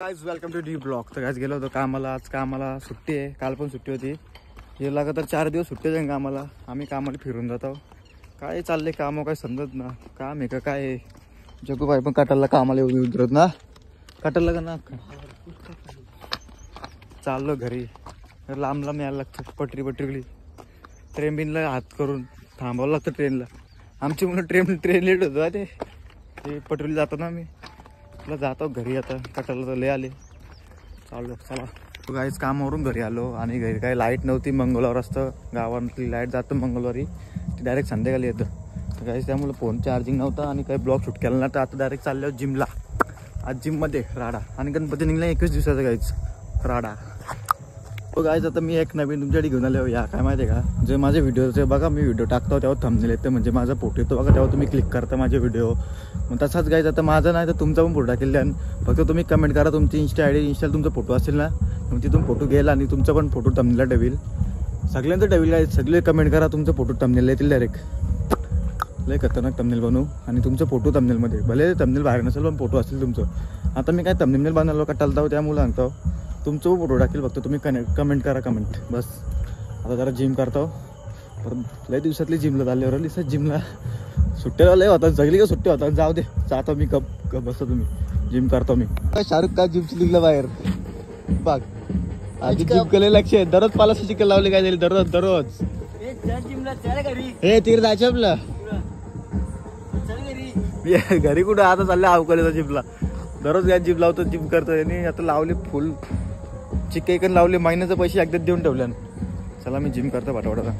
Guys welcome to the blog. तर guys गेलो होतो कामाला, आज कामाला सुट्टी आहे, काल पण सुट्टी होती। हे लगातार 4 दिवस सुट्टी जाईन कामाला। आम्ही कामाला फिरून जातो, काय चालले काम काय समजत ना, काम आहे का काय आहे। जगूबाई पण कटाला कामाला येऊन उतरत ना, कटाला का ना चाललो घरी। लांब लांब यायला लागतं, पटरी ट्रेन बिनला हात करून थांबावं लागतं ट्रेनला। आमची मुलं ट्रेन लेट होतं ते पटरीला जातो ना आम्ही, तुला जातो घरी। आता कटाला तर लय आले, चाललो चला। तो काहीच कामावरून घरी आलो आणि घरी काही लाईट नव्हती, मंगळवार असतं गावातली लाईट जातं मंगळवारी, ती डायरेक्ट संध्याकाळी येतं। तर काहीच त्यामुळे फोन चार्जिंग नव्हता आणि काही ब्लॉग शूट केला ना, तर आता डायरेक्ट चाललो जिमला। आज जिममध्ये राडा आणि गणपती निघला 21 दिवसाचा काहीच राडा। तो गायच आता मी एक नवीन तुमच्याकडे घेऊन आलो या, काय माहिती आहे का, जे माझे व्हिडिओचे बघा, मी व्हिडिओ टाकतो तेव्हा थंबनेल येतं, म्हणजे माझा फोटो येतो बघा, तेव्हा तुम्ही क्लिक करता माझे व्हिडिओ। मग तसाच गायच आता माझा नाही तर तुमचा पण फोटो टाकेल द्या, फक्त तुम्ही कमेंट करा तुमची इंस्टा आय डी, इंस्टाला तुमचा फोटो असेल ना, मग तिथून फोटो घ्यायला आणि तुमचा पण फोटो थंबनेलला ठेवील। सगळ्यांचं ठेवील गायच, सगळे कमेंट करा, तुमचा फोटो थंबनेलला येतील डायरेक्ट। लय खतरनाक थंबनेल बनवू आणि तुमचं फोटो थंबनेलमध्ये, भले थंबनेल बाहेर नसेल पण फोटो असेल तुमचं। आता मी काय थंबनेल बनवलं कटालता त्यामुळे सांगतो, तुमचं फोटो टाकेल, फक्त तुम्ही कमेंट करा कमेंट बस। आता जरा जिम करतो, परत लय दिवसातली जिमला चालल्यावर लिसा जिमला सुट्ट्याला लय होतात, सगळी का सुट्ट्या होतात, जाऊ दे जातो मी, कप बसतो तुम्ही, जिम करतो मी। शाहरुख का जिम निघलं बाहेर बघ, आधी जिम केले लक्ष आहे, दररोज मला शिकायला लावले काय झाले, दररोज हे तिकडे जायचं आपलं घरी कुठं, आता चाललं अवकाळीचा जिमला, दररोज काय जिम लावतो, जिम करतो। आणि आता लावले फुल चिकन लावले, महिन्याचे पैसे एकदा देऊन ठेवले। चला मी जिम करतो फटाफट आता।